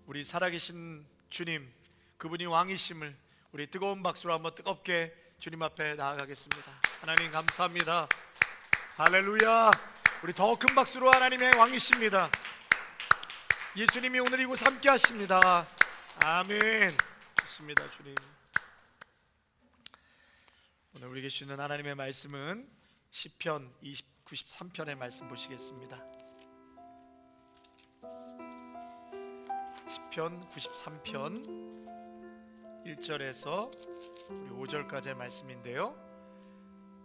우리 살아계신 주님, 그분이 왕이심을 우리 뜨거운 박수로 한번 뜨겁게 주님 앞에 나아가겠습니다. 하나님 감사합니다. 할렐루야. 우리 더 큰 박수로 하나님의 왕이십니다. 예수님이 오늘 이곳 함께 하십니다. 아멘. 좋습니다. 주님, 오늘 우리에게 주는 하나님의 말씀은 시편 93편의 말씀 보시겠습니다. 시편 93편 1절에서 우리 5절까지의 말씀인데요,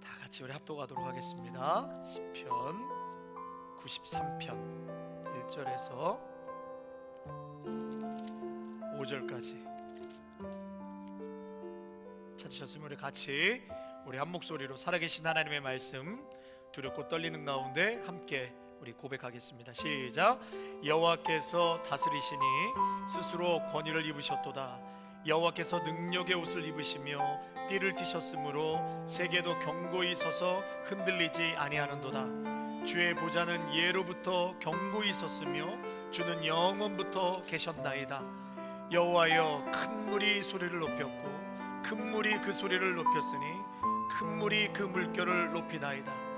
다 같이 우리 합독하도록 하겠습니다. 시편 93편 1절에서 5절까지 찾으셨으면 우리 같이 우리 한 목소리로 살아계신 하나님의 말씀 두렵고 떨리는 가운데 함께 우리 고백하겠습니다. 시작. 여호와께서 다스리시니 스스로 권위를 입으셨도다. 여호와께서 능력의 옷을 입으시며 띠를 띠셨으므로 세계도 견고히 서서 흔들리지 아니하는도다. 주의 보좌는 예로부터 견고히 섰으며 주는 영원부터 계셨나이다. 여호와여, 큰 물이 소리를 높였고 큰 물이 그 소리를 높였으니 큰 물이 그 물결을 높이나이다.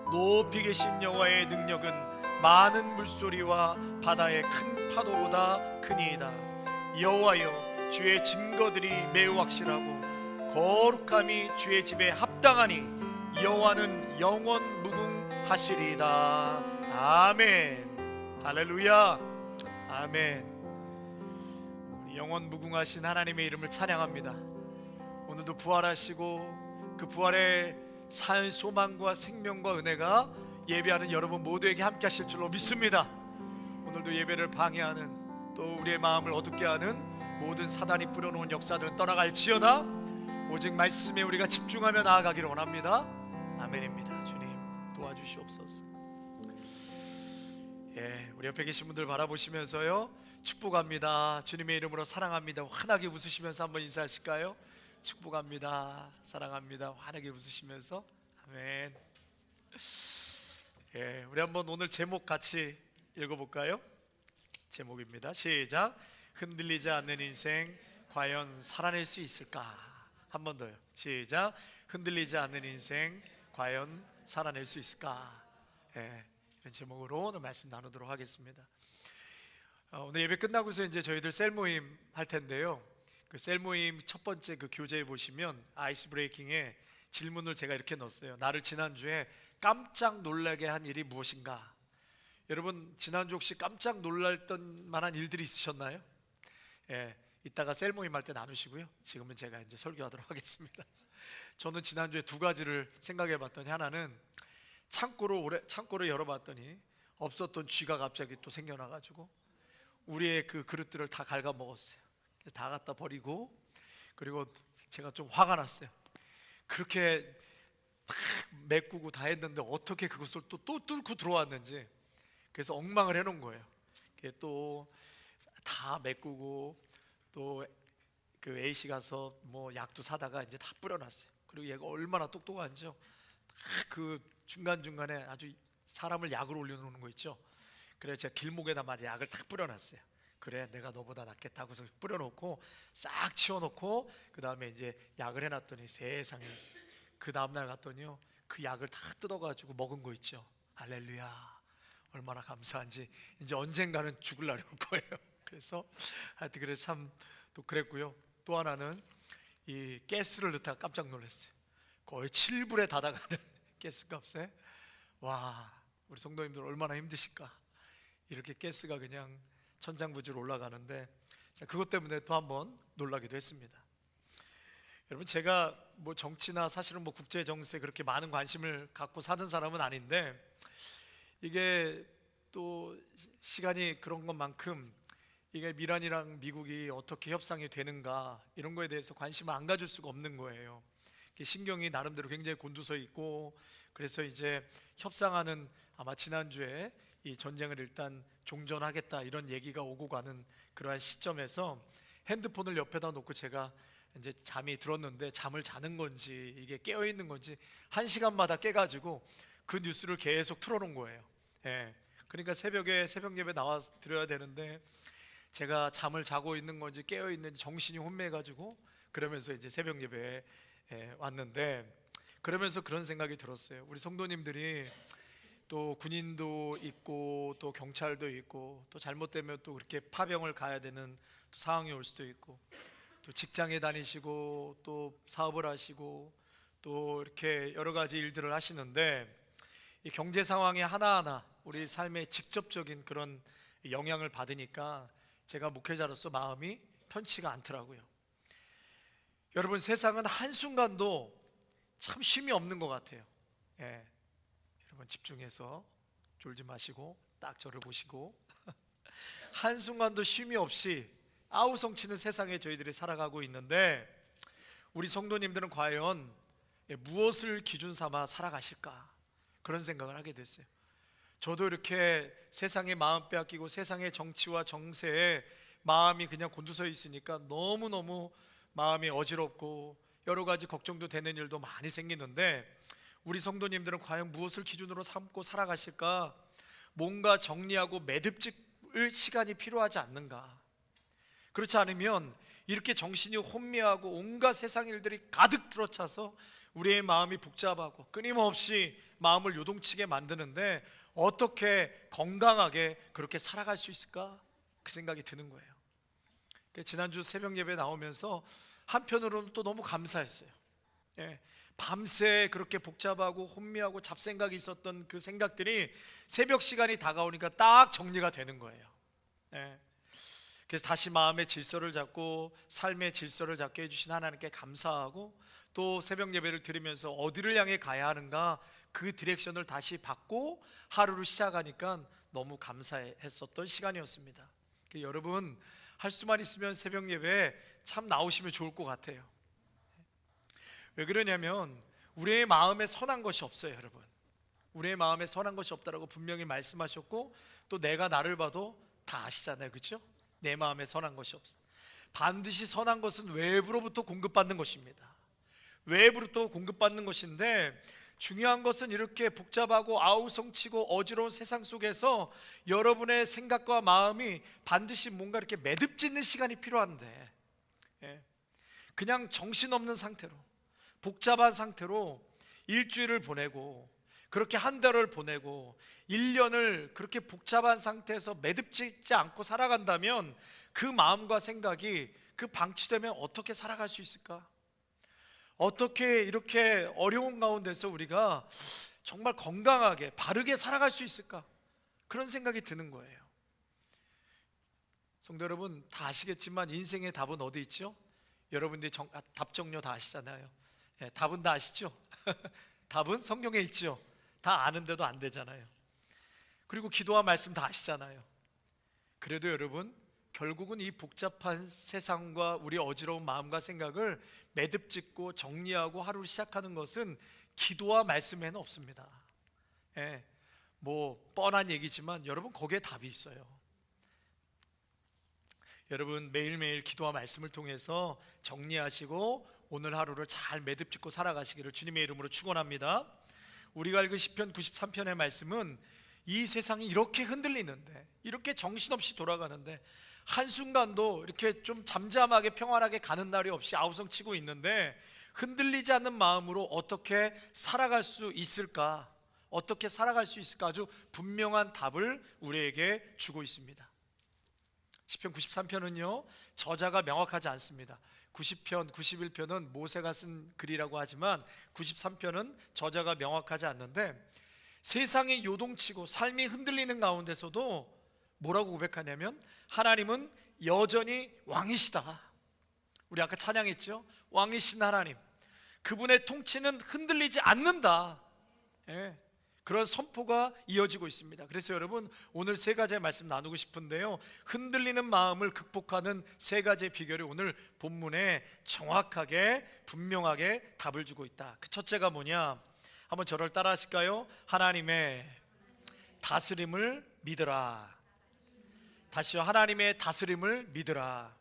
높이 계신 여호와의 능력은 많은 물소리와 바다의 큰 파도보다 크니이다. 여호와여, 주의 증거들이 매우 확실하고 거룩함이 주의 집에 합당하니 여호와는 영원 무궁하시리이다. 아멘. 할렐루야. 아멘. 우리 영원 무궁하신 하나님의 이름을 찬양합니다. 오늘도 부활하시고 그 부활의 살 소망과 생명과 은혜가 예배하는 여러분 모두에게 함께 하실 줄로 믿습니다. 오늘도 예배를 방해하는, 또 우리의 마음을 어둡게 하는 모든 사단이 뿌려놓은 역사들은 떠나갈지어다. 오직 말씀에 우리가 집중하며 나아가기를 원합니다. 아멘입니다. 주님 도와주시옵소서. 우리 옆에 계신 분들 바라보시면서요, 축복합니다, 주님의 이름으로 사랑합니다, 환하게 웃으시면서 한번 인사하실까요? 축복합니다, 사랑합니다, 환하게 웃으시면서. 아멘. 우리 한번 오늘 제목 같이 읽어볼까요? 제목입니다. 시작. 흔들리지 않는 인생 과연 살아낼 수 있을까? 한 번 더요. 시작. 흔들리지 않는 인생 과연 살아낼 수 있을까? 이런 제목으로 오늘 말씀 나누도록 하겠습니다. 오늘 예배 끝나고서 이제 저희들 셀 모임 할 텐데요, 그 셀 모임 첫 번째 그 교재에 보시면 아이스 브레이킹에 질문을 제가 이렇게 넣었어요. 나를 지난주에 깜짝 놀라게 한 일이 무엇인가? 여러분, 지난주 혹시 깜짝 놀랐던 만한 일들이 있으셨나요? 이따가 셀 모임 할 때 나누시고요, 지금은 제가 이제 설교하도록 하겠습니다. 저는 지난주에 두 가지를 생각해 봤더니, 하나는 창고를 열어봤더니 없었던 쥐가 갑자기 또 생겨나가지고 우리의 그 그릇들을 다 갉아먹었어요. 그래서 다 갖다 버리고, 그리고 제가 좀 화가 났어요. 그렇게 막 메꾸고 다 했는데 어떻게 그것을 또 뚫고 들어왔는지. 그래서 엉망을 해놓은 거예요. 또 다 메꾸고, 또 그 A씨 가서 뭐 약도 사다가 이제 다 뿌려놨어요. 그리고 얘가 얼마나 똑똑한지요, 그 중간중간에 아주 사람을 약으로 올려놓는 거 있죠. 그래서 제가 길목에다 막 약을 딱 뿌려놨어요. 그래, 내가 너보다 낫겠다 하고서 뿌려놓고 싹 치워놓고 그 다음에 이제 약을 해놨더니, 세상에, 그 다음날 갔더니요, 그 약을 다 뜯어가지고 먹은 거 있죠. 할렐루야, 얼마나 감사한지. 이제 언젠가는 죽을 날이 올 거예요. 그래서 하여튼 그래서 참 또 그랬고요. 또 하나는 이 가스를 넣다가 깜짝 놀랐어요. 거의 7불에 다다가는 가스값에. 와, 우리 성도님들 얼마나 힘드실까. 이렇게 가스가 그냥 천장부지로 올라가는데, 그것 때문에 또 한번 놀라기도 했습니다. 여러분, 제가 뭐 정치나 사실은 뭐 국제 정세에 그렇게 많은 관심을 갖고 사는 사람은 아닌데, 이게 또 시간이 그런 것만큼 이게 이란이랑 미국이 어떻게 협상이 되는가, 이런 거에 대해서 관심을 안 가질 수가 없는 거예요. 신경이 나름대로 굉장히 곤두서 있고, 그래서 이제 협상하는, 아마 지난주에 이 전쟁을 일단 종전하겠다 이런 얘기가 오고 가는 그러한 시점에서 핸드폰을 옆에다 놓고 제가 이제 잠이 들었는데, 잠을 자는 건지 이게 깨어 있는 건지 1시간마다 깨가지고 그 뉴스를 계속 틀어놓은 거예요. 그러니까 새벽에 새벽 예배 나와 드려야 되는데 제가 잠을 자고 있는 건지 깨어 있는지 정신이 혼미해가지고 그러면서 이제 새벽 예배에 왔는데, 그러면서 그런 생각이 들었어요. 우리 성도님들이 또 군인도 있고 또 경찰도 있고 또 잘못되면 또 그렇게 파병을 가야 되는 또 상황이 올 수도 있고, 또 직장에 다니시고 또 사업을 하시고 또 이렇게 여러 가지 일들을 하시는데, 이 경제 상황이 하나하나 우리 삶에 직접적인 그런 영향을 받으니까 제가 목회자로서 마음이 편치가 않더라고요. 여러분, 세상은 한순간도 참 쉼이 없는 것 같아요. 여러분, 집중해서 졸지 마시고 딱 저를 보시고 한순간도 쉼이 없이 아우성치는 세상에 저희들이 살아가고 있는데, 우리 성도님들은 과연 무엇을 기준 삼아 살아가실까, 그런 생각을 하게 됐어요. 저도 이렇게 세상에 마음 빼앗기고 세상의 정치와 정세에 마음이 그냥 곤두서 있으니까 너무너무 마음이 어지럽고 여러 가지 걱정도 되는 일도 많이 생기는데, 우리 성도님들은 과연 무엇을 기준으로 삼고 살아가실까? 뭔가 정리하고 매듭짓을 시간이 필요하지 않는가? 그렇지 않으면 이렇게 정신이 혼미하고 온갖 세상 일들이 가득 들어차서 우리의 마음이 복잡하고 끊임없이 마음을 요동치게 만드는데, 어떻게 건강하게 그렇게 살아갈 수 있을까? 그 생각이 드는 거예요. 지난주 새벽 예배 나오면서 한편으로는 또 너무 감사했어요. 밤새 그렇게 복잡하고 혼미하고 잡생각이 있었던 그 생각들이 새벽 시간이 다가오니까 딱 정리가 되는 거예요. 그래서 다시 마음의 질서를 잡고 삶의 질서를 잡게 해주신 하나님께 감사하고, 또 새벽 예배를 드리면서 어디를 향해 가야 하는가, 그 디렉션을 다시 받고 하루를 시작하니까 너무 감사했었던 시간이었습니다. 여러분, 할 수만 있으면 새벽 예배에 참 나오시면 좋을 것 같아요. 왜 그러냐면 우리의 마음에 선한 것이 없어요. 여러분, 우리의 마음에 선한 것이 없다라고 분명히 말씀하셨고, 또 내가 나를 봐도 다 아시잖아요. 그렇죠? 내 마음에 선한 것이 없어. 반드시 선한 것은 외부로부터 공급받는 것입니다. 외부로부터 공급받는 것인데, 중요한 것은 이렇게 복잡하고 아우성치고 어지러운 세상 속에서 여러분의 생각과 마음이 반드시 뭔가 이렇게 매듭짓는 시간이 필요한데, 그냥 정신없는 상태로 복잡한 상태로 일주일을 보내고 그렇게 한 달을 보내고 1년을 그렇게 복잡한 상태에서 매듭짓지 않고 살아간다면 그 마음과 생각이 그 방치되면 어떻게 살아갈 수 있을까? 어떻게 이렇게 어려운 가운데서 우리가 정말 건강하게 바르게 살아갈 수 있을까? 그런 생각이 드는 거예요. 성도 여러분, 다 아시겠지만 인생의 답은 어디 있죠? 여러분들이 답 정료 다 아시잖아요. 답은 다 아시죠? 답은 성경에 있죠. 다 아는데도 안 되잖아요. 그리고 기도와 말씀 다 아시잖아요. 그래도 여러분, 결국은 이 복잡한 세상과 우리 어지러운 마음과 생각을 매듭짓고 정리하고 하루를 시작하는 것은 기도와 말씀에는 없습니다. 뭐 뻔한 얘기지만 여러분, 거기에 답이 있어요. 여러분, 매일매일 기도와 말씀을 통해서 정리하시고 오늘 하루를 잘 매듭짓고 살아가시기를 주님의 이름으로 축원합니다. 우리가 읽은 시편 93편의 말씀은 이 세상이 이렇게 흔들리는데, 이렇게 정신없이 돌아가는데, 한순간도 이렇게 좀 잠잠하게 평안하게 가는 날이 없이 아우성치고 있는데, 흔들리지 않는 마음으로 어떻게 살아갈 수 있을까? 어떻게 살아갈 수 있을까? 아주 분명한 답을 우리에게 주고 있습니다. 시편 93편은요 저자가 명확하지 않습니다. 90편, 91편은 모세가 쓴 글이라고 하지만 93편은 저자가 명확하지 않는데, 세상이 요동치고 삶이 흔들리는 가운데서도 뭐라고 고백하냐면, 하나님은 여전히 왕이시다. 우리 아까 찬양했죠? 왕이신 하나님, 그분의 통치는 흔들리지 않는다. 그런 선포가 이어지고 있습니다. 그래서 여러분, 오늘 세 가지의 말씀 나누고 싶은데요, 흔들리는 마음을 극복하는 세 가지의 비결이 오늘 본문에 정확하게 분명하게 답을 주고 있다. 그 첫째가 뭐냐? 한번 저를 따라 하실까요? 하나님의 다스림을 믿으라. 다시요, 하나님의 다스림을 믿으라.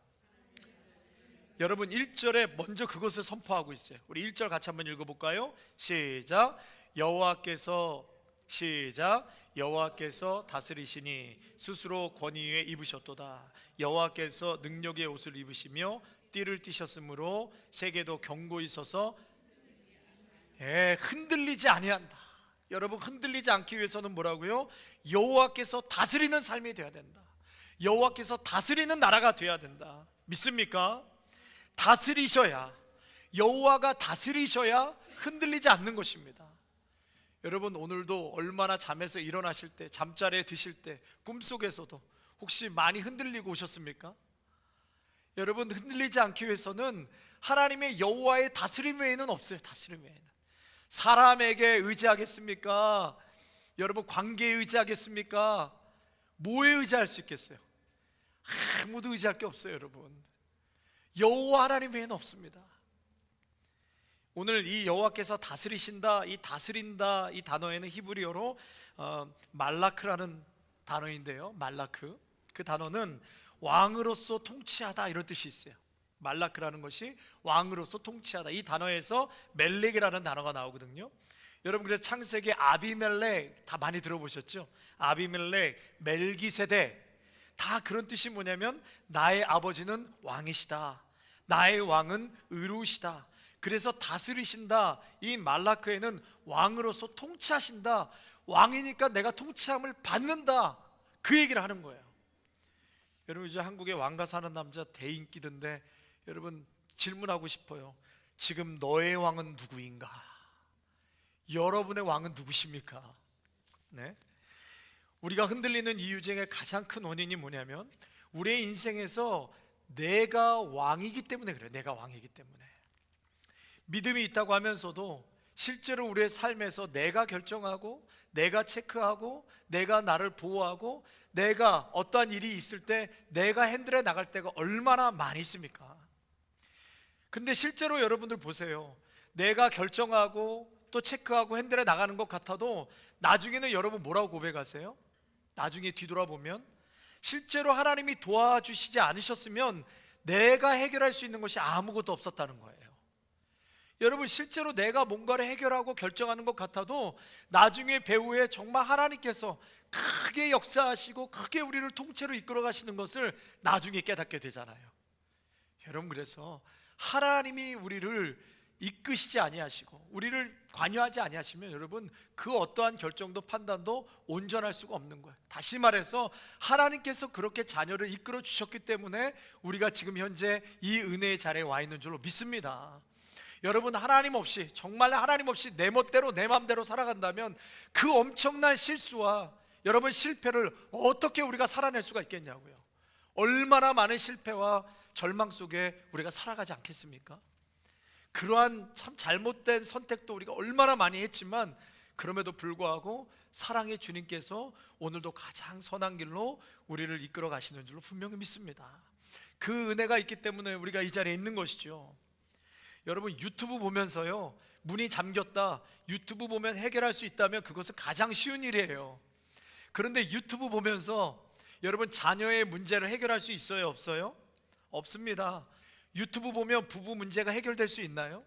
여러분, 1절에 먼저 그것을 선포하고 있어요. 우리 1절 같이 한번 읽어볼까요? 시작. 여호와께서 시작. 여호와께서 다스리시니 스스로 권위에 입으셨도다. 여호와께서 능력의 옷을 입으시며 띠를 띠셨으므로 세계도 견고히 서서 흔들리지 아니한다. 여러분, 흔들리지 않기 위해서는 뭐라고요? 여호와께서 다스리는 삶이 되어야 된다. 여호와께서 다스리는 나라가 되어야 된다. 믿습니까? 다스리셔야, 여호와가 다스리셔야 흔들리지 않는 것입니다. 여러분, 오늘도 얼마나 잠에서 일어나실 때, 잠자리에 드실 때, 꿈속에서도 혹시 많이 흔들리고 오셨습니까? 여러분, 흔들리지 않기 위해서는 하나님의 여호와의 다스림 외에는 없어요. 다스림 외에는. 사람에게 의지하겠습니까? 여러분, 관계에 의지하겠습니까? 뭐에 의지할 수 있겠어요? 아무도 의지할 게 없어요. 여러분, 여호와 하나님 외에는 없습니다. 오늘 이 여호와께서 다스리신다, 이 다스린다, 이 단어에는 히브리어로 말라크라는 단어인데요, 말라크, 그 단어는 왕으로서 통치하다 이런 뜻이 있어요. 말라크라는 것이 왕으로서 통치하다. 이 단어에서 멜렉이라는 단어가 나오거든요. 여러분, 그래서 창세기 아비멜렉 다 많이 들어보셨죠? 아비멜렉, 멜기세덱, 다 그런 뜻이 뭐냐면 나의 아버지는 왕이시다, 나의 왕은 의로우시다. 그래서 다스리신다, 이 말라크에는 왕으로서 통치하신다, 왕이니까 내가 통치함을 받는다, 그 얘기를 하는 거예요. 여러분, 이제 한국에 왕가 사는 남자 대인기던데, 여러분 질문하고 싶어요. 지금 너의 왕은 누구인가? 여러분의 왕은 누구십니까? 네? 우리가 흔들리는 이유 중에 가장 큰 원인이 뭐냐면 우리의 인생에서 내가 왕이기 때문에 그래요. 내가 왕이기 때문에. 믿음이 있다고 하면서도 실제로 우리의 삶에서 내가 결정하고, 내가 체크하고, 내가 나를 보호하고, 내가 어떠한 일이 있을 때 내가 핸들해 나갈 때가 얼마나 많이 있습니까? 근데 실제로 여러분들 보세요. 내가 결정하고 또 체크하고 핸들해 나가는 것 같아도 나중에는 여러분 뭐라고 고백하세요? 나중에 뒤돌아보면 실제로 하나님이 도와주시지 않으셨으면 내가 해결할 수 있는 것이 아무것도 없었다는 거예요. 여러분, 실제로 내가 뭔가를 해결하고 결정하는 것 같아도 나중에 배후에 정말 하나님께서 크게 역사하시고 크게 우리를 통째로 이끌어 가시는 것을 나중에 깨닫게 되잖아요. 여러분, 그래서 하나님이 우리를 이끄시지 아니하시고 우리를 관여하지 아니하시면 여러분, 그 어떠한 결정도 판단도 온전할 수가 없는 거예요. 다시 말해서 하나님께서 그렇게 자녀를 이끌어 주셨기 때문에 우리가 지금 현재 이 은혜의 자리에 와 있는 줄로 믿습니다. 여러분, 하나님 없이, 정말 하나님 없이 내 멋대로 내 마음대로 살아간다면 그 엄청난 실수와 여러분 실패를 어떻게 우리가 살아낼 수가 있겠냐고요. 얼마나 많은 실패와 절망 속에 우리가 살아가지 않겠습니까? 그러한 참 잘못된 선택도 우리가 얼마나 많이 했지만 그럼에도 불구하고 사랑의 주님께서 오늘도 가장 선한 길로 우리를 이끌어 가시는 줄로 분명히 믿습니다. 그 은혜가 있기 때문에 우리가 이 자리에 있는 것이죠. 여러분, 유튜브 보면서요, 문이 잠겼다, 유튜브 보면 해결할 수 있다면 그것은 가장 쉬운 일이에요. 그런데 유튜브 보면서 여러분 자녀의 문제를 해결할 수 있어요, 없어요? 없습니다. 유튜브 보면 부부 문제가 해결될 수 있나요?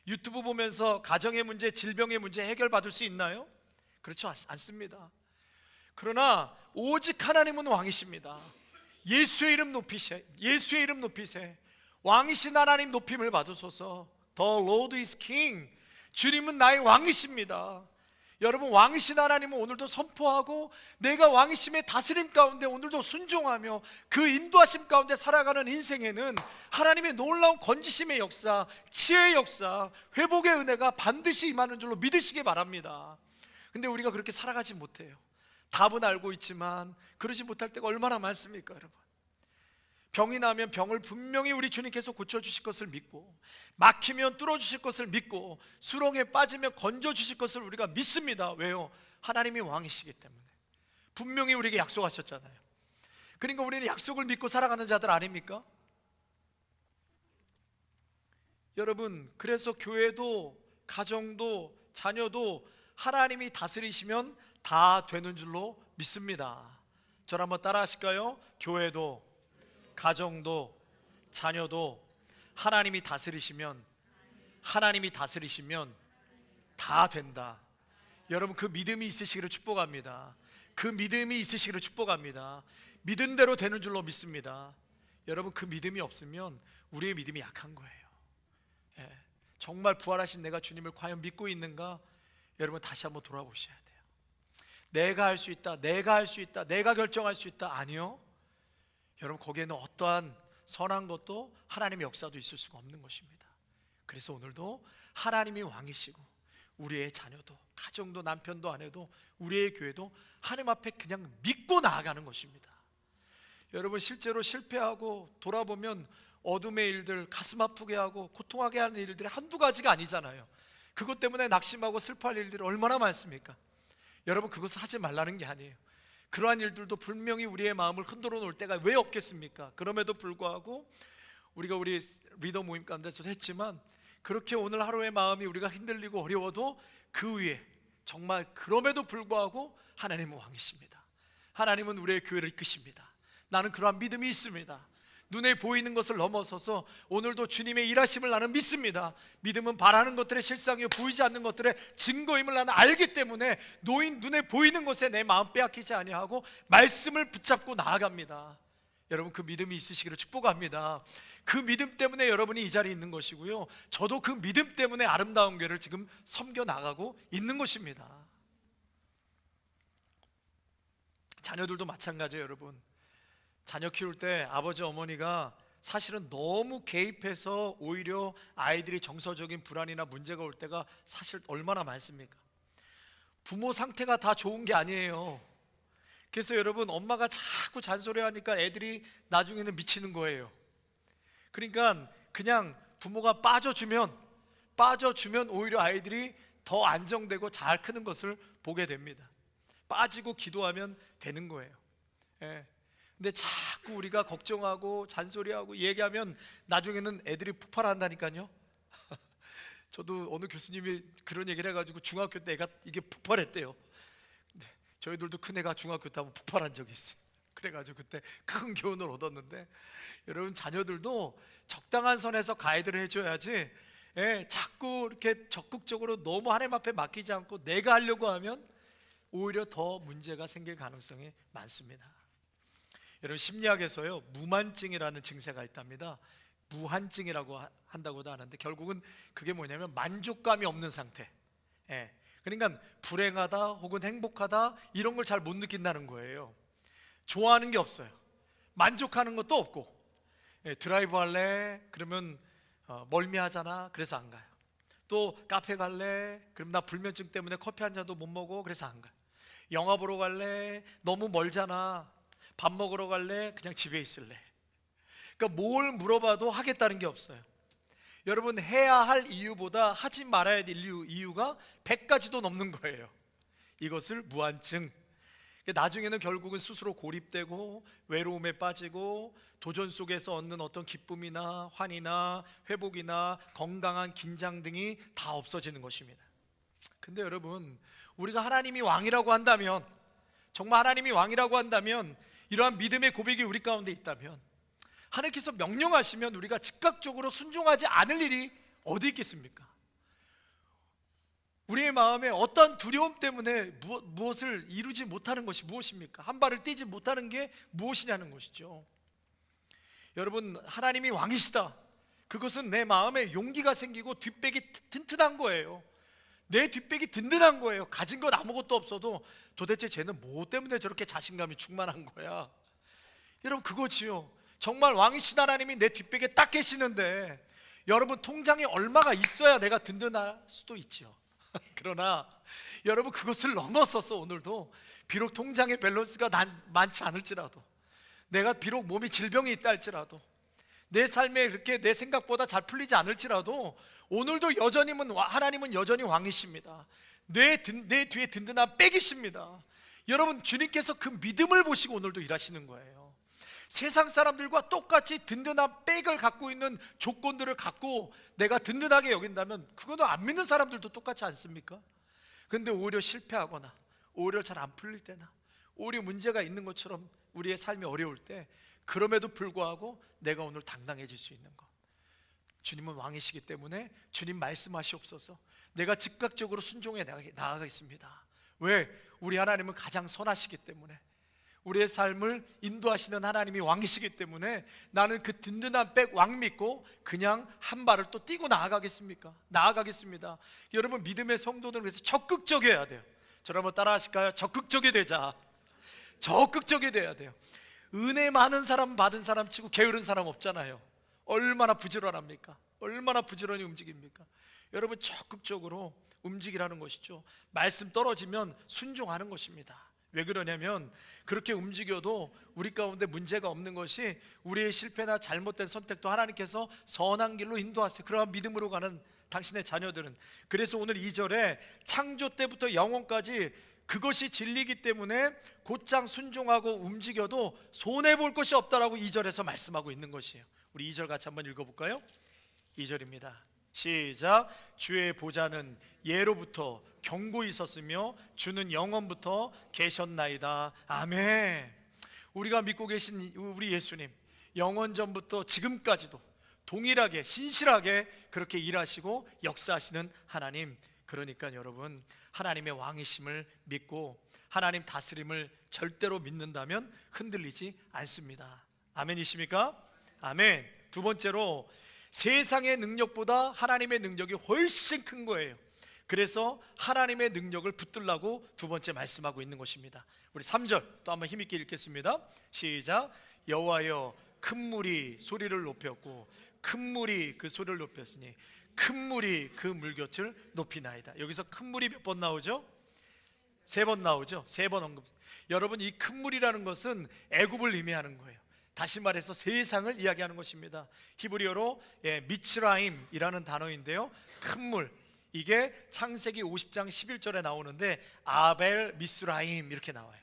유튜브 보면서 가정의 문제, 질병의 문제 해결받을 수 있나요? 그렇지 않습니다. 그러나 오직 하나님은 왕이십니다. 예수의 이름 높이세, 예수의 이름 높이세. 왕이신 하나님 높임을 받으소서. The Lord is King. 주님은 나의 왕이십니다. 여러분, 왕이신 하나님은 오늘도 선포하고 내가 왕이심의 다스림 가운데 오늘도 순종하며 그 인도하심 가운데 살아가는 인생에는 하나님의 놀라운 건지심의 역사, 치유의 역사, 회복의 은혜가 반드시 임하는 줄로 믿으시기 바랍니다. 근데 우리가 그렇게 살아가지 못해요. 답은 알고 있지만 그러지 못할 때가 얼마나 많습니까, 여러분? 병이 나면 병을 분명히 우리 주님께서 고쳐주실 것을 믿고, 막히면 뚫어주실 것을 믿고, 수렁에 빠지면 건져주실 것을 우리가 믿습니다. 왜요? 하나님이 왕이시기 때문에. 분명히 우리에게 약속하셨잖아요. 그러니까 우리는 약속을 믿고 살아가는 자들 아닙니까? 여러분, 그래서 교회도 가정도 자녀도 하나님이 다스리시면 다 되는 줄로 믿습니다. 저를 한번 따라 하실까요? 교회도 가정도 자녀도 하나님이 다스리시면 다 된다. 여러분 그 믿음이 있으시기를 축복합니다. 그 믿음이 있으시기를 축복합니다. 믿은 대로 되는 줄로 믿습니다. 여러분 그 믿음이 없으면 우리의 믿음이 약한 거예요. 예. 정말 부활하신 내가 주님을 과연 믿고 있는가? 여러분 다시 한번 돌아보셔야 돼요. 내가 할 수 있다, 내가 할 수 있다, 내가 결정할 수 있다. 아니요. 여러분 거기에는 어떠한 선한 것도 하나님의 역사도 있을 수가 없는 것입니다. 그래서 오늘도 하나님이 왕이시고 우리의 자녀도, 가정도, 남편도, 아내도, 우리의 교회도 하나님 앞에 그냥 믿고 나아가는 것입니다. 여러분 실제로 실패하고 돌아보면 어둠의 일들, 가슴 아프게 하고 고통하게 하는 일들이 한두 가지가 아니잖아요. 그것 때문에 낙심하고 슬퍼할 일들이 얼마나 많습니까? 여러분 그것을 하지 말라는 게 아니에요. 그러한 일들도 분명히 우리의 마음을 흔들어 놓을 때가 왜 없겠습니까? 그럼에도 불구하고 우리가 우리 리더 모임 가운데서도 했지만 그렇게 오늘 하루의 마음이 우리가 흔들리고 어려워도 그 위에 정말 그럼에도 불구하고 하나님은 왕이십니다. 하나님은 우리의 교회를 이끄십니다. 나는 그러한 믿음이 있습니다. 눈에 보이는 것을 넘어서서 오늘도 주님의 일하심을 나는 믿습니다. 믿음은 바라는 것들의 실상이요 보이지 않는 것들의 증거임을 나는 알기 때문에 노인 눈에 보이는 것에 내 마음 빼앗기지 아니하고 말씀을 붙잡고 나아갑니다. 여러분 그 믿음이 있으시기를 축복합니다. 그 믿음 때문에 여러분이 이 자리에 있는 것이고요, 저도 그 믿음 때문에 아름다운 교회를 지금 섬겨 나가고 있는 것입니다. 자녀들도 마찬가지예요. 여러분 자녀 키울 때 아버지 어머니가 사실은 너무 개입해서 오히려 아이들이 정서적인 불안이나 문제가 올 때가 사실 얼마나 많습니까? 부모 상태가 다 좋은 게 아니에요. 그래서 여러분 엄마가 자꾸 잔소리하니까 애들이 나중에는 미치는 거예요. 그러니까 그냥 부모가 빠져주면 오히려 아이들이 더 안정되고 잘 크는 것을 보게 됩니다. 빠지고 기도하면 되는 거예요. 예. 근데 자꾸 우리가 걱정하고 잔소리하고 얘기하면 나중에는 애들이 폭발한다니까요. 저도 어느 교수님이 그런 얘기를 해가지고 중학교 때 애가 이게 폭발했대요. 근데 저희들도 큰 애가 중학교 때 한번 폭발한 적이 있어요. 그래가지고 그때 큰 교훈을 얻었는데, 여러분 자녀들도 적당한 선에서 가이드를 해줘야지, 자꾸 이렇게 적극적으로 너무 하나님 앞에 맡기지 않고 내가 하려고 하면 오히려 더 문제가 생길 가능성이 많습니다. 여러분 심리학에서요 무만증이라는 증세가 있답니다. 무한증이라고 한다고도 하는데 결국은 그게 뭐냐면 만족감이 없는 상태. 그러니까 불행하다 혹은 행복하다 이런 걸 잘 못 느낀다는 거예요. 좋아하는 게 없어요. 만족하는 것도 없고, 드라이브 할래? 그러면 멀미하잖아. 그래서 안 가요. 또 카페 갈래? 그럼 나 불면증 때문에 커피 한 잔도 못 먹어. 그래서 안 가요. 영화 보러 갈래? 너무 멀잖아. 밥 먹으러 갈래? 그냥 집에 있을래. 그러니까 뭘 물어봐도 하겠다는 게 없어요. 여러분 해야 할 이유보다 하지 말아야 될 이유가 100가지도 넘는 거예요. 이것을 무한증. 나중에는 결국은 스스로 고립되고 외로움에 빠지고 도전 속에서 얻는 어떤 기쁨이나 환희나 회복이나 건강한 긴장 등이 다 없어지는 것입니다. 근데 여러분 우리가 하나님이 왕이라고 한다면, 정말 하나님이 왕이라고 한다면, 이러한 믿음의 고백이 우리 가운데 있다면, 하나님께서 명령하시면 우리가 즉각적으로 순종하지 않을 일이 어디 있겠습니까? 우리의 마음에 어떤 두려움 때문에 무엇을 이루지 못하는 것이 무엇입니까? 한 발을 떼지 못하는 게 무엇이냐는 것이죠. 여러분 하나님이 왕이시다, 그것은 내 마음에 용기가 생기고 뒷백이 튼튼한 거예요. 내 뒷백이 든든한 거예요. 가진 것 아무것도 없어도 도대체 쟤는 뭐 때문에 저렇게 자신감이 충만한 거야? 여러분 그거지요. 정말 왕이신 하나님이 내 뒷백에 딱 계시는데 여러분 통장에 얼마가 있어야 내가 든든할 수도 있죠. 그러나 여러분 그것을 넘어서서 오늘도 비록 통장의 밸런스가 많지 않을지라도, 내가 비록 몸에 질병이 있다 할지라도, 내 삶에 그렇게 내 생각보다 잘 풀리지 않을지라도 오늘도 하나님은 여전히 왕이십니다. 내 뒤에 든든한 백이십니다. 여러분 주님께서 그 믿음을 보시고 오늘도 일하시는 거예요. 세상 사람들과 똑같이 든든한 백을 갖고 있는 조건들을 갖고 내가 든든하게 여긴다면 그거는 안 믿는 사람들도 똑같지 않습니까? 근데 오히려 실패하거나 오히려 잘 안 풀릴 때나 오히려 문제가 있는 것처럼 우리의 삶이 어려울 때, 그럼에도 불구하고 내가 오늘 당당해질 수 있는 것, 주님은 왕이시기 때문에 주님 말씀하시옵소서. 내가 즉각적으로 순종해 나아가겠습니다. 왜? 우리 하나님은 가장 선하시기 때문에, 우리의 삶을 인도하시는 하나님이 왕이시기 때문에 나는 그 든든한 백 왕 믿고 그냥 한 발을 또 뛰고 나아가겠습니다. 여러분, 믿음의 성도들은 그래서 적극적이어야 돼요. 저를 한번 따라 하실까요? 적극적이 되자. 적극적이 돼야 돼요. 은혜 많은 사람 받은 사람 치고 게으른 사람 없잖아요. 얼마나 부지런합니까? 얼마나 부지런히 움직입니까? 여러분, 적극적으로 움직이라는 것이죠. 말씀 떨어지면 순종하는 것입니다. 왜 그러냐면 그렇게 움직여도 우리 가운데 문제가 없는 것이 우리의 실패나 잘못된 선택도 하나님께서 선한 길로 인도하세요. 그러한 믿음으로 가는 당신의 자녀들은, 그래서 오늘 2절에 창조 때부터 영원까지 그것이 진리이기 때문에 곧장 순종하고 움직여도 손해볼 것이 없다라고 2절에서 말씀하고 있는 것이에요. 우리 2절 같이 한번 읽어볼까요? 2절입니다. 시작. 주의 보좌는 예로부터 경고히 있었으며 주는 영원부터 계셨나이다. 아멘. 우리가 믿고 계신 우리 예수님, 영원전부터 지금까지도 동일하게 신실하게 그렇게 일하시고 역사하시는 하나님. 그러니까 여러분, 하나님의 왕이심을 믿고 하나님 다스림을 절대로 믿는다면 흔들리지 않습니다. 아멘이십니까? 아멘. 두 번째로, 세상의 능력보다 하나님의 능력이 훨씬 큰 거예요. 그래서 하나님의 능력을 붙들라고 두 번째 말씀하고 있는 것입니다. 우리 3절 또 한번 힘있게 읽겠습니다. 시작. 여호와여, 큰 물이 소리를 높였고 큰 물이 그 소리를 높였으니 큰 물이 그 물곁을 높이나이다. 여기서 큰 물이 몇 번 나오죠? 3번 나오죠. 3번 언급. 여러분, 이 큰 물이라는 것은 애굽을 의미하는 거예요. 다시 말해서 세상을 이야기하는 것입니다. 히브리어로 미츠라임이라는 단어인데요, 큰 물, 이게 창세기 50장 11절에 나오는데 아벨 미스라임 이렇게 나와요.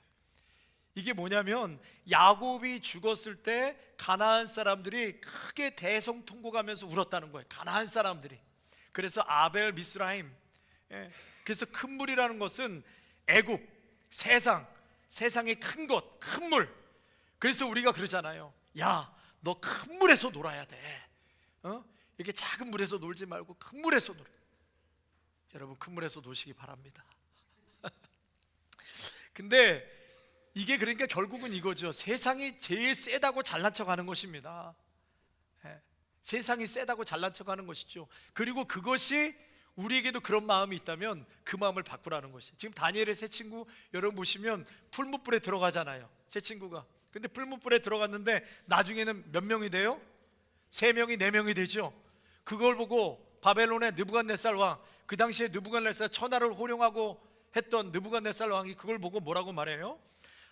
이게 뭐냐면 야곱이 죽었을 때 가나안 사람들이 크게 대성통곡하면서 울었다는 거예요. 가나안 사람들이. 그래서 아벨 미스라임. 그래서 큰 물이라는 것은 애굽, 세상의 큰 것, 큰 물. 그래서 우리가 그러잖아요. 야, 너 큰 물에서 놀아야 돼. 이렇게 작은 물에서 놀지 말고 큰 물에서 놀아. 여러분, 큰 물에서 노시기 바랍니다. 근데 이게 그러니까 결국은 이거죠. 세상이 제일 세다고 잘난 척하는 것입니다. 세상이 세다고 잘난 척하는 것이죠. 그리고 그것이 우리에게도 그런 마음이 있다면 그 마음을 바꾸라는 것이에요. 지금 다니엘의 세 친구 여러분 보시면 풀무불에 들어가잖아요. 세 친구가. 근데 풀무불에 들어갔는데 나중에는 몇 명이 돼요? 3명이 4명이 되죠. 그걸 보고 바벨론의 느부갓네살 왕, 그 당시에 느부갓네살 천하를 호령하고 했던 느부갓네살 왕이 그걸 보고 뭐라고 말해요?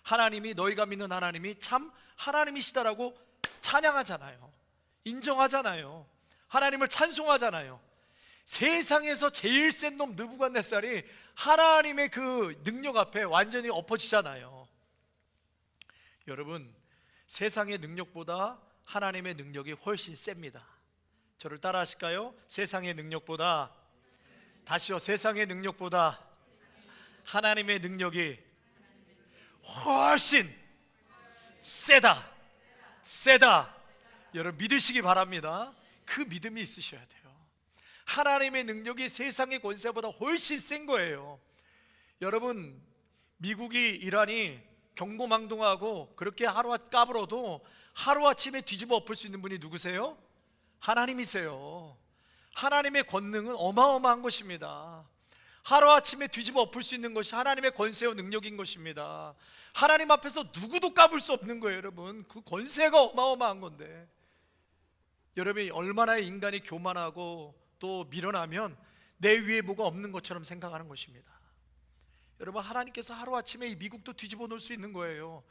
하나님이, 너희가 믿는 하나님이 참 하나님이시다라고 찬양하잖아요. 인정하잖아요. 하나님을 찬송하잖아요. 세상에서 제일 센 놈 느부갓네살이 하나님의 그 능력 앞에 완전히 엎어지잖아요. 여러분, 세상의 능력보다 하나님의 능력이 훨씬 셉니다. 저를 따라 하실까요? 세상의 능력보다, 다시요, 세상의 능력보다 하나님의 능력이 훨씬 세다. 여러분, 믿으시기 바랍니다. 그 믿음이 있으셔야 돼요. 하나님의 능력이 세상의 권세보다 훨씬 센 거예요. 여러분, 미국이 이란이 경고망동하고 그렇게 까불어도 하루아침에 뒤집어 엎을 수 있는 분이 누구세요? 하나님이세요. 하나님의 권능은 어마어마한 것입니다. 하루아침에 뒤집어 엎을 수 있는 것이 하나님의 권세와 능력인 것입니다. 하나님 앞에서 누구도 까불 수 없는 거예요. 여러분, 그 권세가 어마어마한 건데, 여러분이 얼마나 인간이 교만하고 또 밀어나면 내 위에 뭐가 없는 것처럼 생각하는 것입니다. 여러분, 하나님께서 하루아침에 이 미국도 뒤집어 놓을 수 있는 거예요.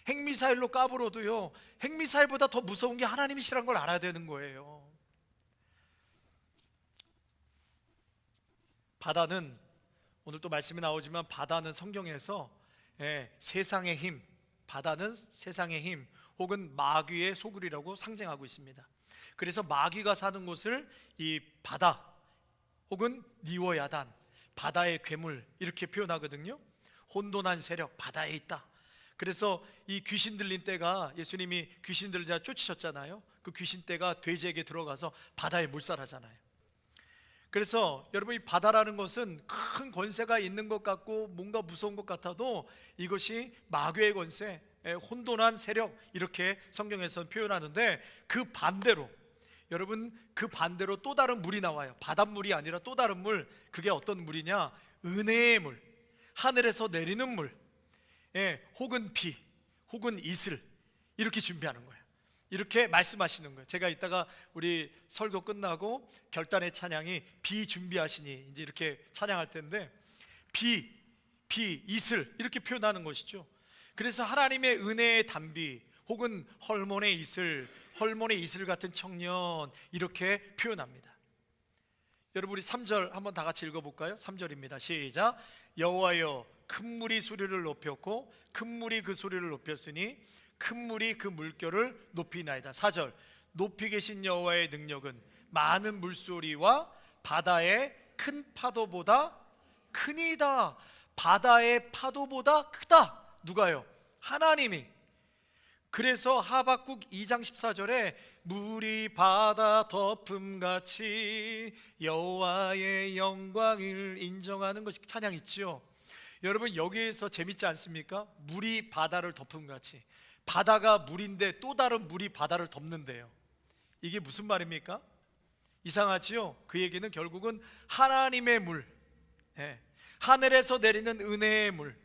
핵미사일로 까불어도요, 핵미사일보다 더 무서운 게 하나님이시라는 걸 알아야 되는 거예요. 바다는, 오늘 또 말씀이 나오지만 바다는 성경에서 세상의 힘, 바다는 세상의 힘 혹은 마귀의 소굴이라고 상징하고 있습니다. 그래서 마귀가 사는 곳을 이 바다 혹은 니워야단, 바다의 괴물 이렇게 표현하거든요. 혼돈한 세력, 바다에 있다. 그래서 이 귀신 들린 떼가, 예수님이 귀신 들자 쫓으셨잖아요. 그 귀신 떼가 돼지에게 들어가서 바다에 몰살하잖아요. 그래서 여러분, 이 바다라는 것은 큰 권세가 있는 것 같고 뭔가 무서운 것 같아도 이것이 마귀의 권세, 혼돈한 세력, 이렇게 성경에서는 표현하는데, 그 반대로, 여러분, 그 반대로 또 다른 물이 나와요. 바닷물이 아니라 또 다른 물. 그게 어떤 물이냐? 은혜의 물, 하늘에서 내리는 물, 혹은 비, 혹은 이슬, 이렇게 준비하는 거예요. 이렇게 말씀하시는 거예요. 제가 이따가 우리 설교 끝나고 결단의 찬양이 비 준비하시니 이제 이렇게 찬양할 텐데, 비, 이슬, 이렇게 표현하는 것이죠. 그래서 하나님의 은혜의 단비, 혹은 헐몬의 이슬 같은 청년, 이렇게 표현합니다. 여러분, 우리 3절 한번 다 같이 읽어볼까요? 3절입니다. 시작. 여호와여, 큰 물이 소리를 높였고 큰 물이 그 소리를 높였으니 큰 물이 그 물결을 높이나이다. 4절. 높이 계신 여호와의 능력은 많은 물소리와 바다의 큰 파도보다 크니다. 바다의 파도보다 크다. 누가요? 하나님이. 그래서 하박국 2장 14절에 물이 바다 덮음같이 여호와의 영광을 인정하는 것이 찬양 있죠. 여러분, 여기에서 재밌지 않습니까? 물이 바다를 덮음같이. 바다가 물인데 또 다른 물이 바다를 덮는데요. 이게 무슨 말입니까? 이상하지요? 그 얘기는 결국은 하나님의 물, 하늘에서 내리는 은혜의 물,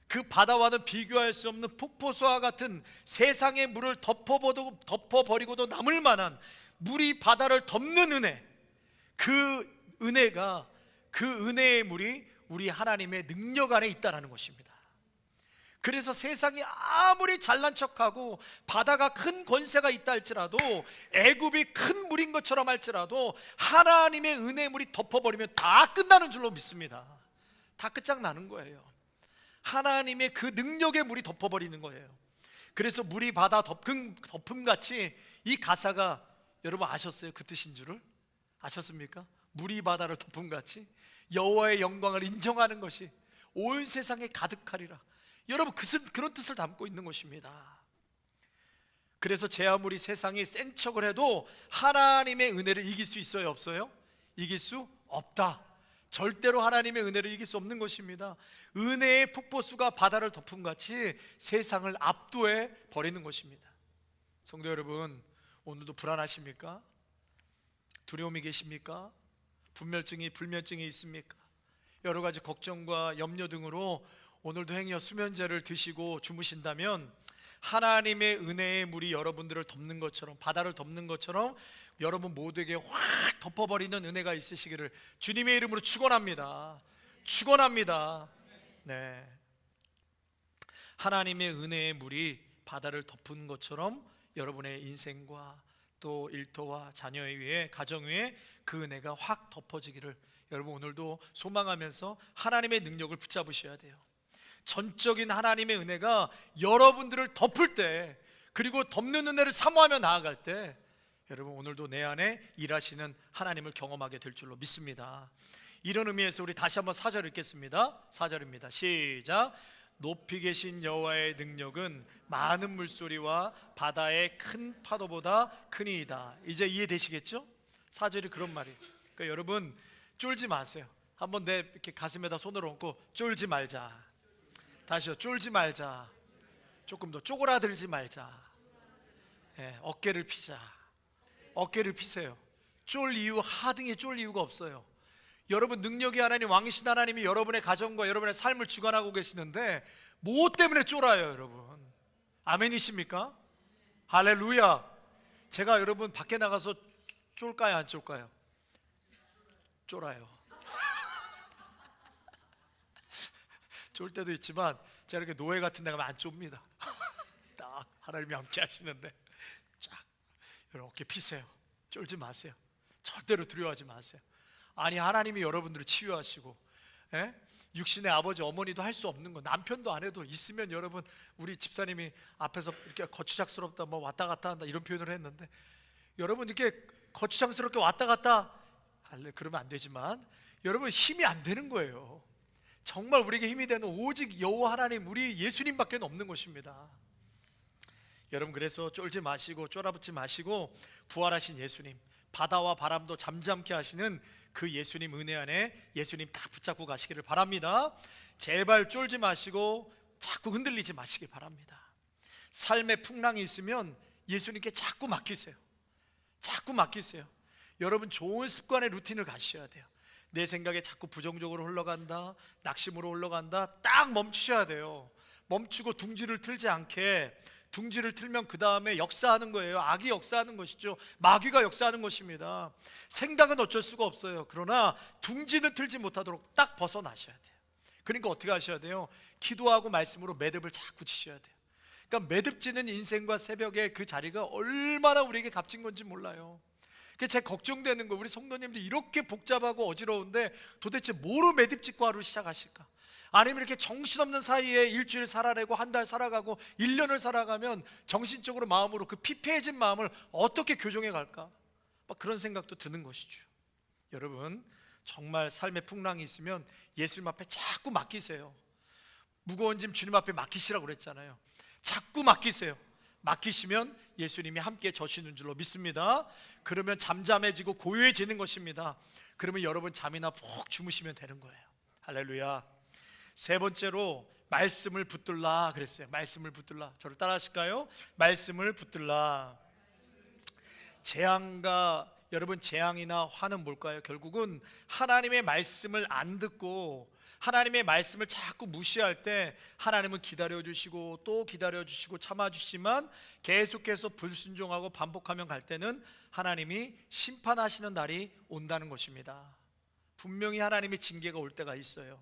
그 바다와는 비교할 수 없는 폭포수와 같은 세상의 물을 덮어버리고도 남을 만한 물이 바다를 덮는 은혜, 그 은혜가, 그 은혜의 물이 우리 하나님의 능력 안에 있다는 것입니다. 그래서 세상이 아무리 잘난 척하고 바다가 큰 권세가 있다 할지라도, 애굽이 큰 물인 것처럼 할지라도 하나님의 은혜의 물이 덮어버리면 다 끝나는 줄로 믿습니다. 다 끝장나는 거예요. 하나님의 그 능력의 물이 덮어버리는 거예요. 그래서 물이 바다 덮음같이, 이 가사가 여러분 아셨어요? 그 뜻인 줄을 아셨습니까? 물이 바다를 덮음같이 여호와의 영광을 인정하는 것이 온 세상에 가득하리라. 여러분, 그런 뜻을 담고 있는 것입니다. 그래서 제 아무리 세상이 센 척을 해도 하나님의 은혜를 이길 수 있어요, 없어요? 이길 수 없다. 절대로 하나님의 은혜를 이길 수 없는 것입니다. 은혜의 폭포수가 바다를 덮음같이 세상을 압도해 버리는 것입니다. 성도 여러분, 오늘도 불안하십니까? 두려움이 계십니까? 불면증이 있습니까? 여러 가지 걱정과 염려 등으로 오늘도 행여 수면제를 드시고 주무신다면, 하나님의 은혜의 물이 여러분들을 덮는 것처럼, 바다를 덮는 것처럼 여러분 모두에게 확 덮어버리는 은혜가 있으시기를 주님의 이름으로 축원합니다. 축원합니다. 네, 하나님의 은혜의 물이 바다를 덮은 것처럼 여러분의 인생과 또 일터와 자녀의 위에, 가정 위에 그 은혜가 확 덮어지기를 여러분 오늘도 소망하면서 하나님의 능력을 붙잡으셔야 돼요. 전적인 하나님의 은혜가 여러분들을 덮을 때, 그리고 덮는 은혜를 사모하며 나아갈 때, 여러분 오늘도 내 안에 일하시는 하나님을 경험하게 될 줄로 믿습니다. 이런 의미에서 우리 다시 한번 4절 읽겠습니다. 4절입니다. 시작. 높이 계신 여호와의 능력은 많은 물소리와 바다의 큰 파도보다 크니이다. 이제 이해되시겠죠? 4절이 그런 말이에요. 그러니까 여러분, 쫄지 마세요. 한번 내 이렇게 가슴에다 손을 얹고 쫄지 말자. 다시요, 쫄지 말자. 조금 더 쪼그라들지 말자. 어깨를 피자. 어깨를 피세요. 하등에 쫄 이유가 없어요. 여러분, 능력이 하나님, 왕이신 하나님이 여러분의 가정과 여러분의 삶을 주관하고 계시는데 뭐 때문에 쫄아요, 여러분? 아멘이십니까? 할렐루야. 제가 여러분 밖에 나가서 쫄까요, 안 쫄까요? 쫄아요. 쫄 때도 있지만 제가 이렇게 노예 같은 데 가면 안 좁니다. 딱 하나님이 함께 하시는데 쫙 여러분 어깨 피세요. 쫄지 마세요. 절대로 두려워하지 마세요. 아니, 하나님이 여러분들을 치유하시고, 육신의 아버지 어머니도 할 수 없는 거, 남편도 안 해도 있으면, 여러분, 우리 집사님이 앞에서 이렇게 거추장스럽다, 뭐 왔다 갔다 한다, 이런 표현을 했는데, 여러분 이렇게 거추장스럽게 왔다 갔다 할래 그러면 안 되지만, 여러분 힘이 안 되는 거예요. 정말 우리에게 힘이 되는 오직 여호와 하나님, 우리 예수님밖에 없는 것입니다. 여러분, 그래서 쫄지 마시고 쫄아붙지 마시고 부활하신 예수님, 바다와 바람도 잠잠케 하시는 그 예수님 은혜 안에 예수님 딱 붙잡고 가시기를 바랍니다. 제발 쫄지 마시고 자꾸 흔들리지 마시기 바랍니다. 삶의 풍랑이 있으면 예수님께 자꾸 맡기세요. 자꾸 맡기세요. 여러분, 좋은 습관의 루틴을 가지셔야 돼요. 내 생각에 자꾸 부정적으로 흘러간다, 낙심으로 흘러간다, 딱 멈추셔야 돼요. 멈추고 둥지를 틀지 않게, 둥지를 틀면 그 다음에 역사하는 거예요. 악이 역사하는 것이죠. 마귀가 역사하는 것입니다. 생각은 어쩔 수가 없어요. 그러나 둥지는 틀지 못하도록 딱 벗어나셔야 돼요. 그러니까 어떻게 하셔야 돼요? 기도하고 말씀으로 매듭을 자꾸 지셔야 돼요. 그러니까 매듭 지는 인생과 새벽의 그 자리가 얼마나 우리에게 값진 건지 몰라요. 그게 제 걱정되는 거, 우리 성도님들 이렇게 복잡하고 어지러운데 도대체 뭐로 매듭 짓고 하루 시작하실까? 아니면 이렇게 정신없는 사이에 일주일 살아내고 한 달 살아가고 1년을 살아가면 정신적으로 마음으로 그 피폐해진 마음을 어떻게 교정해 갈까? 막 그런 생각도 드는 것이죠. 여러분, 정말 삶의 풍랑이 있으면 예수님 앞에 자꾸 맡기세요. 무거운 짐 주님 앞에 맡기시라고 그랬잖아요. 자꾸 맡기세요. 맡기시면 예수님이 함께 져시는 줄로 믿습니다. 그러면 잠잠해지고 고요해지는 것입니다. 그러면 여러분 잠이나 푹 주무시면 되는 거예요. 할렐루야. 세 번째로 말씀을 붙들라 그랬어요. 말씀을 붙들라. 저를 따라 하실까요? 말씀을 붙들라. 재앙과, 여러분, 재앙이나 화는 뭘까요? 결국은 하나님의 말씀을 안 듣고 하나님의 말씀을 자꾸 무시할 때 하나님은 기다려주시고 또 기다려주시고 참아주시지만 계속해서 불순종하고 반복하면 갈 때는 하나님이 심판하시는 날이 온다는 것입니다. 분명히 하나님의 징계가 올 때가 있어요.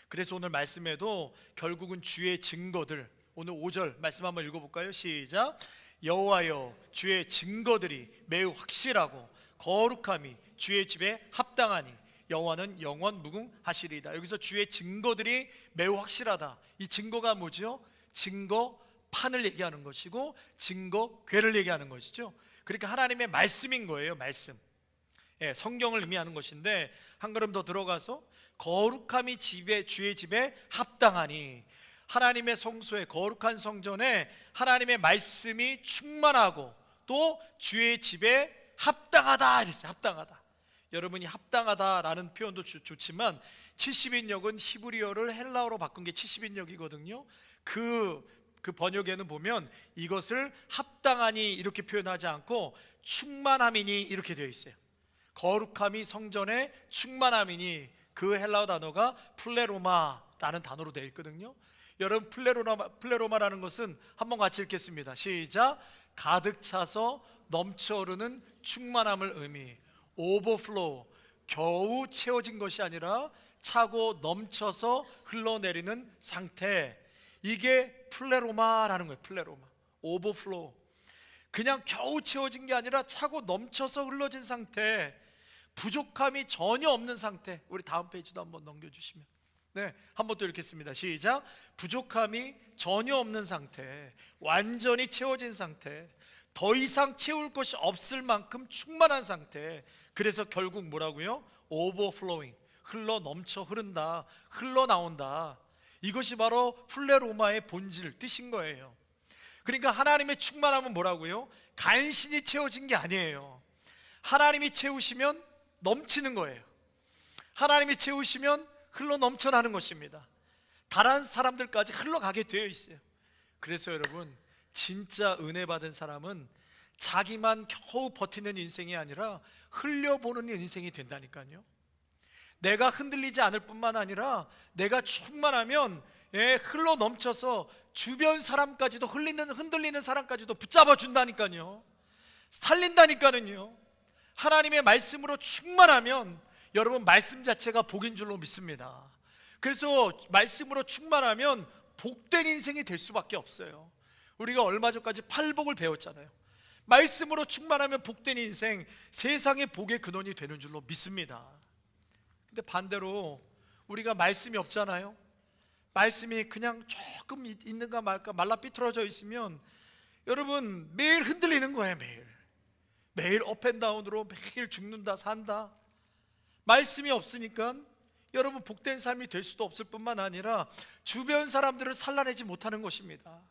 그래서 오늘 말씀에도 결국은 주의 증거들, 오늘 5절 말씀 한번 읽어볼까요? 시작. 여호와여, 주의 증거들이 매우 확실하고 거룩함이 주의 집에 합당하니 여호와는 영원 무궁하시리이다. 여기서 주의 증거들이 매우 확실하다. 이 증거가 뭐죠? 증거판을 얘기하는 것이고 증거궤를 얘기하는 것이죠. 그러니까 하나님의 말씀인 거예요. 말씀, 성경을 의미하는 것인데 한 걸음 더 들어가서 거룩함이 주의 집에 합당하니, 하나님의 성소에, 거룩한 성전에 하나님의 말씀이 충만하고 또 주의 집에 합당하다 이랬어요. 합당하다. 여러분이 합당하다라는 표현도 좋지만 70인역은 히브리어를 헬라어로 바꾼 게 70인역이거든요. 그 번역에는 보면 이것을 합당하니 이렇게 표현하지 않고 충만함이니 이렇게 되어 있어요. 거룩함이 성전에 충만함이니 그 헬라어 단어가 플레로마라는 단어로 되어 있거든요. 여러분, 플레로마라는 것은 한번 같이 읽겠습니다. 시작. 가득 차서 넘쳐 흐르는 충만함을 의미. 오버플로우, 겨우 채워진 것이 아니라 차고 넘쳐서 흘러내리는 상태, 이게 플레로마라는 거예요. 플레로마, 오버플로우. 그냥 겨우 채워진 게 아니라 차고 넘쳐서 흘러진 상태, 부족함이 전혀 없는 상태. 우리 다음 페이지도 한번 넘겨주시면, 네, 한번 또 읽겠습니다. 시작. 부족함이 전혀 없는 상태, 완전히 채워진 상태, 더 이상 채울 것이 없을 만큼 충만한 상태. 그래서 결국 뭐라고요? 오버플로잉, 흘러 넘쳐 흐른다, 흘러나온다. 이것이 바로 플레로마의 본질, 뜻인 거예요. 그러니까 하나님의 충만함은 뭐라고요? 간신히 채워진 게 아니에요. 하나님이 채우시면 넘치는 거예요. 하나님이 채우시면 흘러 넘쳐나는 것입니다. 다른 사람들까지 흘러가게 되어 있어요. 그래서 여러분, 진짜 은혜 받은 사람은 자기만 겨우 버티는 인생이 아니라 흘려보는 인생이 된다니까요. 내가 흔들리지 않을 뿐만 아니라 내가 충만하면 흘러 넘쳐서 주변 사람까지도, 흔들리는 사람까지도 붙잡아 준다니까요. 살린다니까요. 하나님의 말씀으로 충만하면 여러분, 말씀 자체가 복인 줄로 믿습니다. 그래서 말씀으로 충만하면 복된 인생이 될 수밖에 없어요. 우리가 얼마 전까지 팔복을 배웠잖아요. 말씀으로 충만하면 복된 인생, 세상의 복의 근원이 되는 줄로 믿습니다. 근데 반대로 우리가 말씀이 없잖아요. 말씀이 그냥 조금 있는가 말까 말라 삐뚤어져 있으면 여러분, 매일 흔들리는 거예요. 매일 업앤다운으로 매일 죽는다 산다. 말씀이 없으니까 여러분 복된 삶이 될 수도 없을 뿐만 아니라 주변 사람들을 살라내지 못하는 것입니다.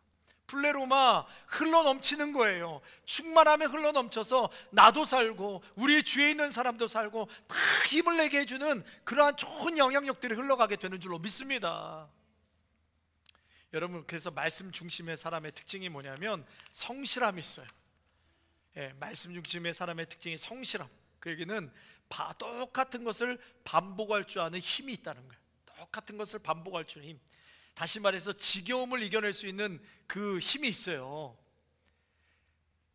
플레로마, 흘러넘치는 거예요. 충만함에 흘러넘쳐서 나도 살고 우리 주위에 있는 사람도 살고 다 힘을 내게 해주는 그러한 좋은 영향력들이 흘러가게 되는 줄로 믿습니다. 여러분, 그래서 말씀 중심의 사람의 특징이 뭐냐면 성실함이 있어요. 말씀 중심의 사람의 특징이 성실함. 그 얘기는 똑같은 것을 반복할 줄 아는 힘이 있다는 거예요. 똑같은 것을 반복할 줄 아는 힘. 다시 말해서 지겨움을 이겨낼 수 있는 그 힘이 있어요.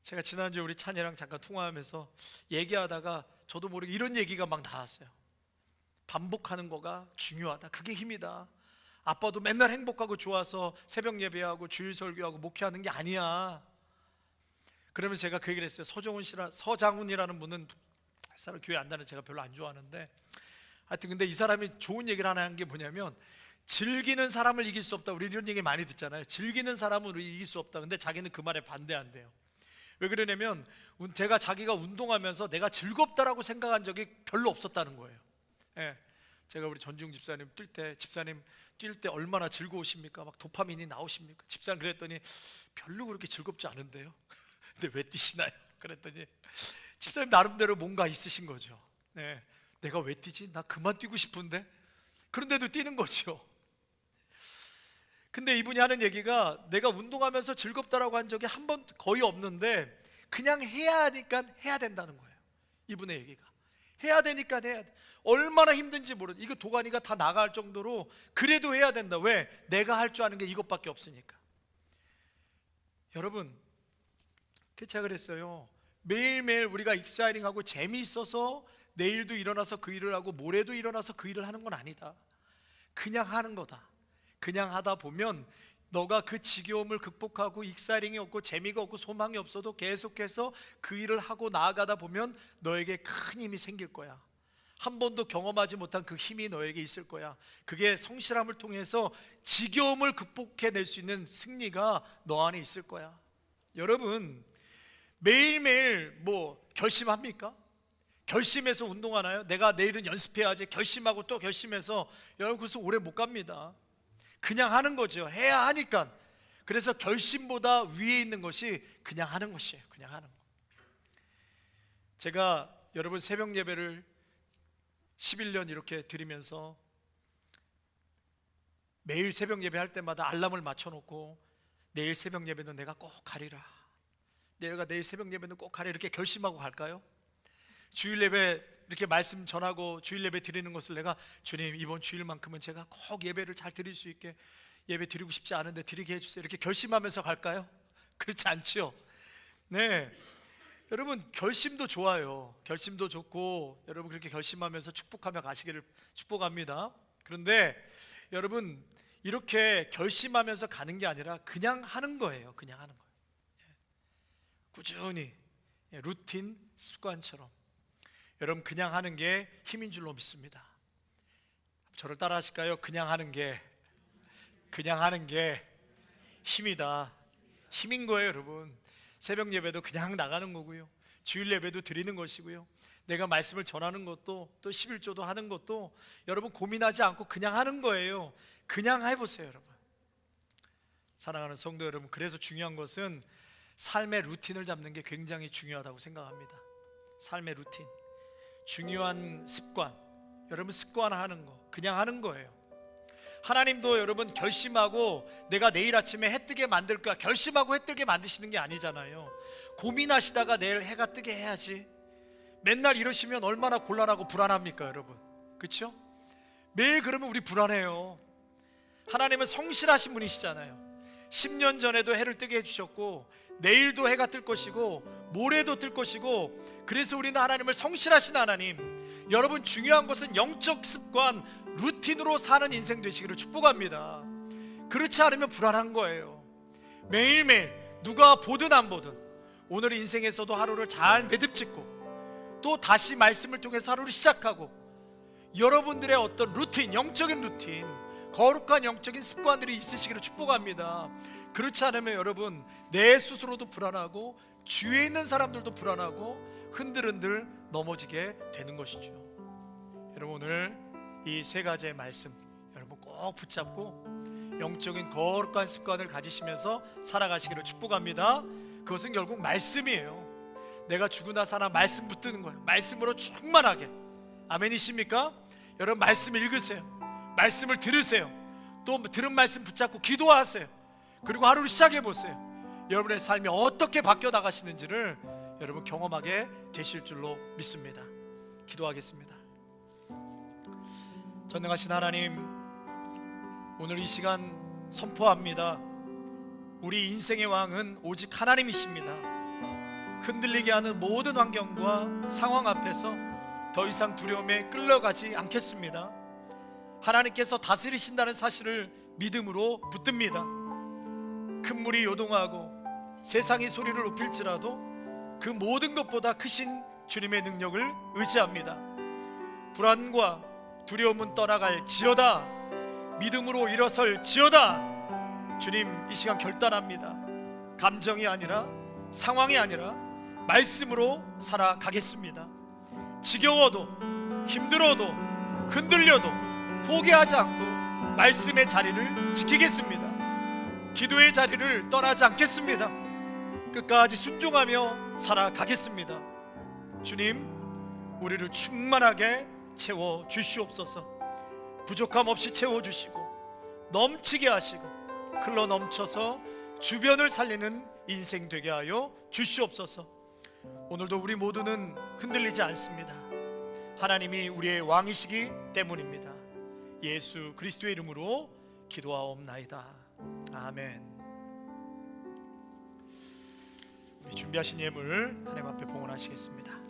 제가 지난주에 우리 찬이랑 잠깐 통화하면서 얘기하다가 저도 모르게 이런 얘기가 막 나왔어요. 반복하는 거가 중요하다. 그게 힘이다. 아빠도 맨날 행복하고 좋아서 새벽 예배하고 주일 설교하고 목회하는 게 아니야. 그러면서 제가 그 얘기를 했어요. 서장훈이라는 분은 사람 교회 안 다니는 제가 별로 안 좋아하는데, 하여튼 근데 이 사람이 좋은 얘기를 하나 한 게 뭐냐면, 즐기는 사람을 이길 수 없다. 우리 이런 얘기 많이 듣잖아요. 즐기는 사람은 이길 수 없다. 근데 자기는 그 말에 반대한대요. 왜 그러냐면 자기가 운동하면서 내가 즐겁다라고 생각한 적이 별로 없었다는 거예요. 제가 우리 전중 집사님 뛸 때 얼마나 즐거우십니까? 막 도파민이 나오십니까? 집사님 그랬더니 별로 그렇게 즐겁지 않은데요. 근데 왜 뛰시나요? 그랬더니 집사님 나름대로 뭔가 있으신 거죠. 내가 왜 뛰지? 나 그만 뛰고 싶은데. 그런데도 뛰는 거죠. 근데 이분이 하는 얘기가 내가 운동하면서 즐겁다라고 한 적이 한 번 거의 없는데 그냥 해야 하니까 해야 된다는 거예요. 이분의 얘기가 해야 되니까 해야 돼. 얼마나 힘든지 모르는, 이거 도가니가 다 나갈 정도로 그래도 해야 된다. 왜? 내가 할 줄 아는 게 이것밖에 없으니까. 여러분, 제가 그랬어요. 매일매일 우리가 익사이링하고 재미있어서 내일도 일어나서 그 일을 하고 모레도 일어나서 그 일을 하는 건 아니다. 그냥 하는 거다. 그냥 하다 보면 너가 그 지겨움을 극복하고 익사이링이 없고 재미가 없고 소망이 없어도 계속해서 그 일을 하고 나아가다 보면 너에게 큰 힘이 생길 거야. 한 번도 경험하지 못한 그 힘이 너에게 있을 거야. 그게 성실함을 통해서 지겨움을 극복해낼 수 있는 승리가 너 안에 있을 거야. 여러분, 매일매일 결심합니까? 결심해서 운동하나요? 내가 내일은 연습해야지 결심하고 또 결심해서, 여러분 그래서 오래 못 갑니다. 그냥 하는 거죠. 해야 하니까. 그래서 결심보다 위에 있는 것이 그냥 하는 것이에요. 그냥 하는 거. 제가 여러분 새벽 예배를 11년 이렇게 드리면서 매일 새벽 예배 할 때마다 알람을 맞춰놓고 내일 새벽 예배는 내가 꼭 가리라. 내가 내일 새벽 예배는 꼭 가리라 이렇게 결심하고 갈까요? 주일 예배 이렇게 말씀 전하고 주일 예배 드리는 것을 내가 주님 이번 주일만큼은 제가 꼭 예배를 잘 드릴 수 있게 예배 드리고 싶지 않은데 드리게 해주세요 이렇게 결심하면서 갈까요? 그렇지 않죠. 네, 여러분 결심도 좋아요. 결심도 좋고 여러분 그렇게 결심하면서 축복하며 가시기를 축복합니다. 그런데 여러분 이렇게 결심하면서 가는 게 아니라 그냥 하는 거예요. 그냥 하는 거예요. 꾸준히 루틴 습관처럼 여러분 그냥 하는 게 힘인 줄로 믿습니다. 저를 따라 하실까요? 그냥 하는 게 힘이다. 힘인 거예요. 여러분 새벽 예배도 그냥 나가는 거고요, 주일 예배도 드리는 것이고요, 내가 말씀을 전하는 것도 또 11조도 하는 것도 여러분 고민하지 않고 그냥 하는 거예요. 그냥 해보세요. 여러분 사랑하는 성도 여러분, 그래서 중요한 것은 삶의 루틴을 잡는 게 굉장히 중요하다고 생각합니다. 삶의 루틴, 중요한 습관, 여러분 습관화하는 거, 그냥 하는 거예요. 하나님도 여러분 결심하고 내가 내일 아침에 해 뜨게 만들 거야 결심하고 해 뜨게 만드시는 게 아니잖아요. 고민하시다가 내일 해가 뜨게 해야지 맨날 이러시면 얼마나 곤란하고 불안합니까 여러분, 그렇죠? 매일 그러면 우리 불안해요. 하나님은 성실하신 분이시잖아요. 10년 전에도 해를 뜨게 해주셨고 내일도 해가 뜰 것이고 모레도 뜰 것이고, 그래서 우리는 하나님을 성실하신 하나님, 여러분 중요한 것은 영적 습관, 루틴으로 사는 인생 되시기를 축복합니다. 그렇지 않으면 불안한 거예요. 매일매일 누가 보든 안 보든 오늘 인생에서도 하루를 잘 매듭짓고 또 다시 말씀을 통해서 하루를 시작하고 여러분들의 어떤 루틴, 영적인 루틴, 거룩한 영적인 습관들이 있으시기를 축복합니다. 그렇지 않으면 여러분 내 스스로도 불안하고 주위에 있는 사람들도 불안하고 흔들흔들 넘어지게 되는 것이죠. 여러분 오늘 이 세 가지의 말씀 여러분 꼭 붙잡고 영적인 거룩한 습관을 가지시면서 살아가시기를 축복합니다. 그것은 결국 말씀이에요. 내가 죽으나 사나 말씀 붙드는 거예요. 말씀으로 충만하게. 아멘이십니까? 여러분 말씀 읽으세요. 말씀을 들으세요. 또 들은 말씀 붙잡고 기도하세요. 그리고 하루를 시작해 보세요. 여러분의 삶이 어떻게 바뀌어 나가시는지를 여러분 경험하게 되실 줄로 믿습니다. 기도하겠습니다. 전능하신 하나님, 오늘 이 시간 선포합니다. 우리 인생의 왕은 오직 하나님이십니다. 흔들리게 하는 모든 환경과 상황 앞에서 더 이상 두려움에 끌려가지 않겠습니다. 하나님께서 다스리신다는 사실을 믿음으로 붙듭니다. 큰 물이 요동하고 세상이 소리를 높일지라도 그 모든 것보다 크신 주님의 능력을 의지합니다. 불안과 두려움은 떠나갈 지어다. 믿음으로 일어설 지어다. 주님, 이 시간 결단합니다. 감정이 아니라 상황이 아니라 말씀으로 살아가겠습니다. 지겨워도 힘들어도 흔들려도 포기하지 않고 말씀의 자리를 지키겠습니다. 기도의 자리를 떠나지 않겠습니다. 끝까지 순종하며 살아가겠습니다. 주님, 우리를 충만하게 채워 주시옵소서. 부족함 없이 채워 주시고 넘치게 하시고 흘러 넘쳐서 주변을 살리는 인생 되게 하여 주시옵소서. 오늘도 우리 모두는 흔들리지 않습니다. 하나님이 우리의 왕이시기 때문입니다. 예수 그리스도의 이름으로 기도하옵나이다. 아멘. 준비하신 예물 하나님 앞에 봉헌하시겠습니다.